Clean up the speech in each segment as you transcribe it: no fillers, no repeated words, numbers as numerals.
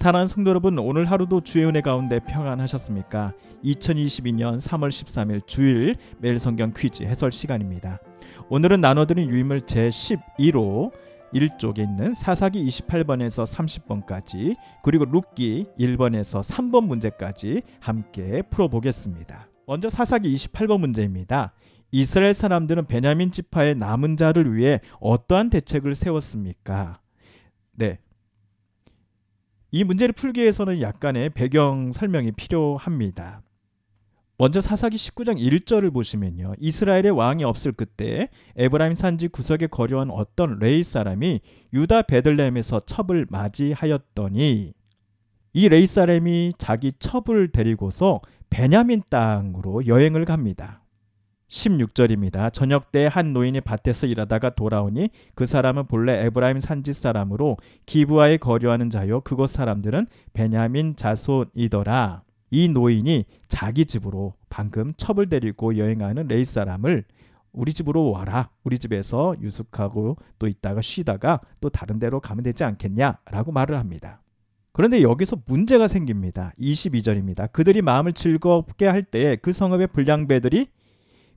사랑하는 성도 여러분, 오늘 하루도 주의 은혜 가운데 평안하셨습니까? 2022년 3월 13일 주일 매일 성경 퀴즈 해설 시간입니다. 오늘은 나눠드린 유인물 제12호 1쪽에 있는 사사기 28번에서 30번까지 그리고 룻기 1번에서 3번 문제까지 함께 풀어보겠습니다. 먼저 사사기 28번 문제입니다. 이스라엘 사람들은 베냐민 지파의 남은 자를 위해 어떠한 대책을 세웠습니까? 네. 이 문제를 풀기 위해서는 약간의 배경 설명이 필요합니다. 먼저 사사기 19장 1절을 보시면요. 이스라엘의 왕이 없을 그때 에브라임 산지 구석에 거류한 어떤 레위 사람이 유다 베들레헴에서 첩을 맞이하였더니 이 레위 사람이 자기 첩을 데리고서 베냐민 땅으로 여행을 갑니다. 16절입니다. 저녁 때 한 노인이 밭에서 일하다가 돌아오니 그 사람은 본래 에브라임 산지 사람으로 기브아에 거류하는 자요 그곳 사람들은 베냐민 자손이더라. 이 노인이 자기 집으로 방금 첩을 데리고 여행하는 레위 사람을 우리 집으로 와라. 우리 집에서 유숙하고 또 있다가 쉬다가 또 다른 데로 가면 되지 않겠냐라고 말을 합니다. 그런데 여기서 문제가 생깁니다. 22절입니다. 그들이 마음을 즐겁게 할 때에 그 성읍의 불량배들이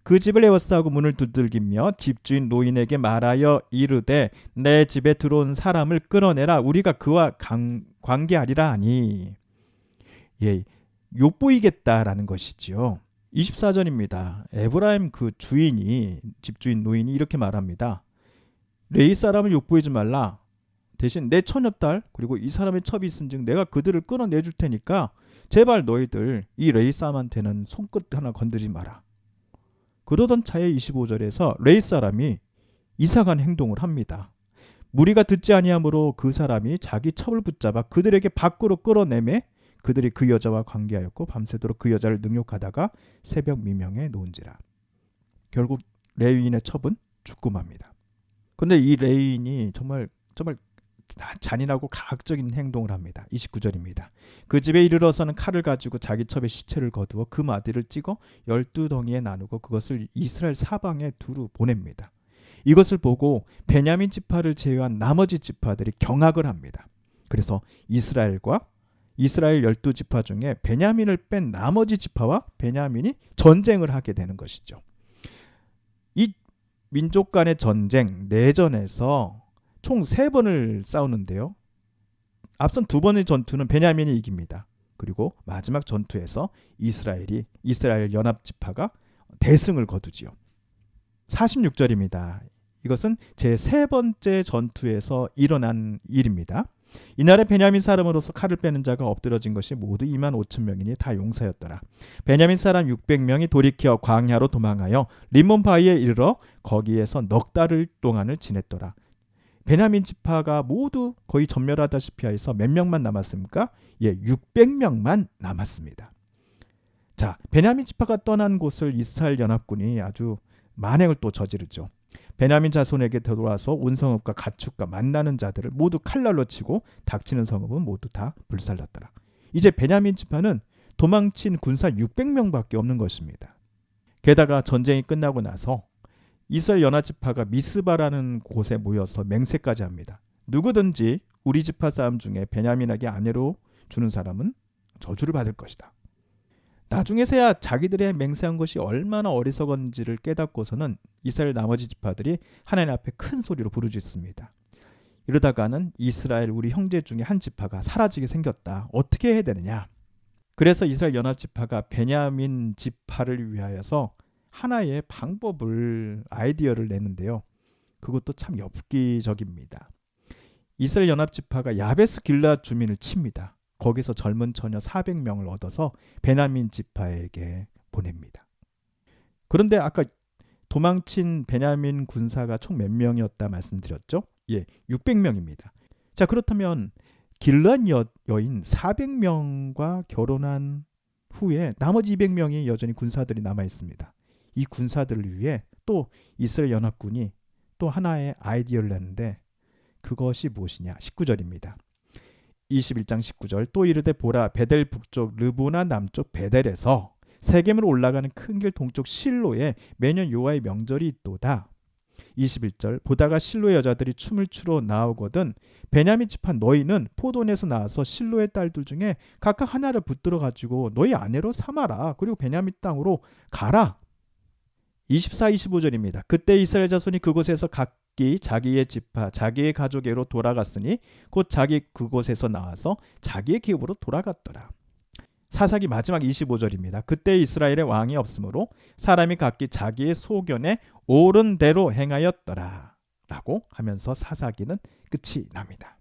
그 집을 에워싸고 문을 두들기며 집주인 노인에게 말하여 이르되 내 집에 들어온 사람을 끌어내라. 우리가 그와 관계하리라 하니. 예, 욕보이겠다라는 것이지요. 24절입니다. 에브라임 그 주인이 집주인 노인이 이렇게 말합니다. 레위 사람을 욕보이지 말라. 대신 내 처녀딸 그리고 이 사람의 첩이 있은즉 내가 그들을 끌어내줄 테니까 제발 너희들 이 레위 사람한테는 손끝 하나 건드리지 마라. 그러던 차에 25절에서 레위 사람이 이상한 행동을 합니다. 무리가 듣지 아니하므로 그 사람이 자기 첩을 붙잡아 그들에게 밖으로 끌어내매 그들이 그 여자와 관계하였고 밤새도록 그 여자를 능욕하다가 새벽 미명에 놓은지라. 결국 레위인의 첩은 죽고 맙니다. 그런데 이 레위인이 정말 잔인하고 가학적인 행동을 합니다. 29절입니다. 그 집에 이르러서는 칼을 가지고 자기 첩의 시체를 거두어 그 마디를 찍어 12덩이에 나누고 그것을 이스라엘 사방에 두루 보냅니다. 이것을 보고 베냐민 지파를 제외한 나머지 지파들이 경악을 합니다. 그래서 이스라엘 12지파 중에 베냐민을 뺀 나머지 지파와 베냐민이 전쟁을 하게 되는 것이죠. 이 민족 간의 전쟁, 내전에서 총 3번을 싸우는데요. 앞선 2번의 전투는 베냐민이 이깁니다. 그리고 마지막 전투에서 이스라엘 연합지파가 대승을 거두지요. 46절입니다. 이것은 제3번째 전투에서 일어난 일입니다. 이날에 베냐민 사람으로서 칼을 빼는 자가 엎드러진 것이 모두 25,000명이니 다 용사였더라. 베냐민 사람 600명이 돌이켜 광야로 도망하여 림몬 바위에 이르러 거기에서 넉 달 동안을 지냈더라. 베냐민 지파가 모두 거의 전멸하다시피 해서 몇 명만 남았습니까? 600명만 남았습니다. 자, 베냐민 지파가 떠난 곳을 이스라엘 연합군이 아주 만행을 또 저지르죠. 베냐민 자손에게 되돌아서 온 성읍과 가축과 만나는 자들을 모두 칼날로 치고 닥치는 성읍은 모두 다 불살랐더라. 이제 베냐민 지파는 도망친 군사 600명밖에 없는 것입니다. 게다가 전쟁이 끝나고 나서 이스라엘 연합지파가 미스바라는 곳에 모여서 맹세까지 합니다. 누구든지 우리 지파 사람 중에 베냐민에게 아내로 주는 사람은 저주를 받을 것이다. 나중에서야 자기들의 맹세한 것이 얼마나 어리석은지를 깨닫고서는 이스라엘 나머지 지파들이 하나님 앞에 큰 소리로 부르짖습니다. 이러다가는 이스라엘 우리 형제 중에 한 지파가 사라지게 생겼다. 어떻게 해야 되느냐? 그래서 이스라엘 연합지파가 베냐민 지파를 위하여서 하나의 아이디어를 내는데요. 그것도 참 엽기적입니다. 이스라엘 연합지파가 야베스 길르앗 주민을 칩니다. 거기서 젊은 처녀 400명을 얻어서 베냐민 지파에게 보냅니다. 그런데 아까 도망친 베냐민 군사가 총 몇 명이었다 말씀드렸죠? 600명입니다. 자, 그렇다면 길르앗 여인 400명과 결혼한 후에 나머지 200명이 여전히 군사들이 남아 있습니다. 이 군사들을 위해 또 이스라엘 연합군이 또 하나의 아이디어를 내는데 그것이 무엇이냐? 19절입니다. 21장 19절 또 이르되 보라 베델 북쪽 르보나 남쪽 베델에서 세겜으로 올라가는 큰 길 동쪽 실로에 매년 여호와의 명절이 있도다. 21절 보다가 실로의 여자들이 춤을 추러 나오거든 베냐민 지파 너희는 포도원에서 나와서 실로의 딸들 중에 각각 하나를 붙들어 가지고 너희 아내로 삼아라. 그리고 베냐민 땅으로 가라. 24, 25절입니다. 그때 이스라엘 자손이 그곳에서 각기 자기의 지파 자기의 가족에로 돌아갔으니 곧 자기 그곳에서 나와서 자기의 기업으로 돌아갔더라. 사사기 마지막 25절입니다. 그때 이스라엘의 왕이 없으므로 사람이 각기 자기의 소견에 옳은 대로 행하였더라 라고 하면서 사사기는 끝이 납니다.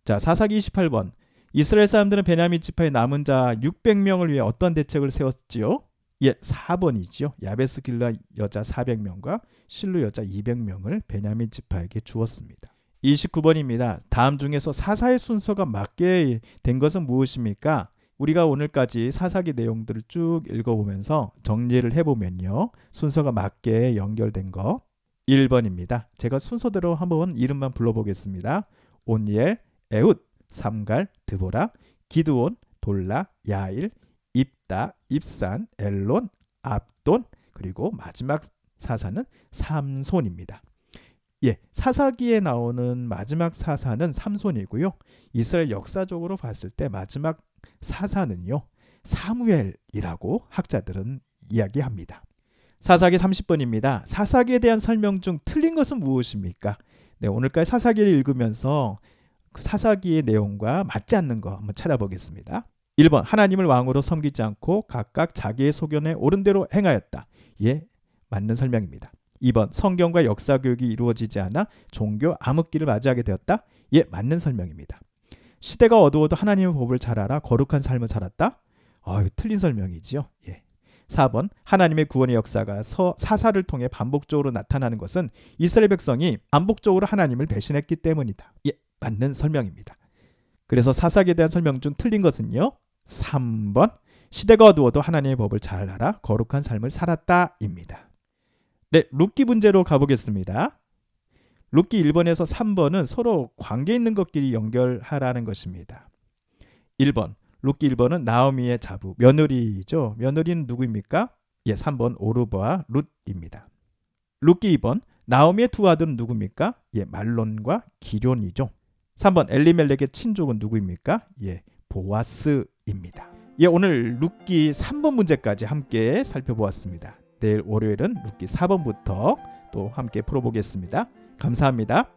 자, 사사기 28번 이스라엘 사람들은 베냐민 지파의 남은 자 600명을 위해 어떤 대책을 세웠지요? 예, 4번이지요. 야베스 길라 여자 400명과 실로 여자 200명을 베냐민 지파에게 주었습니다. 29번입니다. 다음 중에서 사사의 순서가 맞게 된 것은 무엇입니까? 우리가 오늘까지 사사기 내용들을 쭉 읽어보면서 정리를 해보면요. 순서가 맞게 연결된 거 1번입니다. 제가 순서대로 한번 이름만 불러보겠습니다. 온니엘, 에훗, 삼갈, 드보라, 기드온, 돌라, 야일, 입다, 입산, 엘론, 압돈, 그리고 마지막 사사는 삼손입니다. 예, 사사기에 나오는 마지막 사사는 삼손이고요. 이스라엘 역사적으로 봤을 때 마지막 사사는요 사무엘이라고 학자들은 이야기합니다. 사사기 30번입니다. 사사기에 대한 설명 중 틀린 것은 무엇입니까? 네, 오늘까지 사사기를 읽으면서 그 사사기의 내용과 맞지 않는 거 한번 찾아보겠습니다. 1번 하나님을 왕으로 섬기지 않고 각각 자기의 소견에 옳은 대로 행하였다. 예, 맞는 설명입니다. 2번 성경과 역사 교육이 이루어지지 않아 종교 암흑기를 맞이하게 되었다. 예, 맞는 설명입니다. 시대가 어두워도 하나님의 법을 잘 알아 거룩한 삶을 살았다. 틀린 설명이지요. 예. 4번 하나님의 구원의 역사가 사사를 통해 반복적으로 나타나는 것은 이스라엘 백성이 반복적으로 하나님을 배신했기 때문이다. 예, 맞는 설명입니다. 그래서 사사기에 대한 설명 중 틀린 것은요 3번 시대가 어두워도 하나님의 법을 잘 알아 거룩한 삶을 살았다입니다. 네, 룻기 문제로 가보겠습니다. 룻기 1번에서 3번은 서로 관계 있는 것끼리 연결하라는 것입니다. 1번 룻기 1번은 나오미의 자부 며느리죠. 며느리는 누구입니까? 예, 3번 오르바와 룻입니다. 룻기 2번 나오미의 두 아들은 누구입니까? 예, 말론과 기럨이죠. 3번 엘리멜렉의 친족은 누구입니까? 예, 보아스입니다. 예, 오늘 룻기 3번 문제까지 함께 살펴보았습니다. 내일 월요일은 룻기 4번부터 또 함께 풀어보겠습니다. 감사합니다.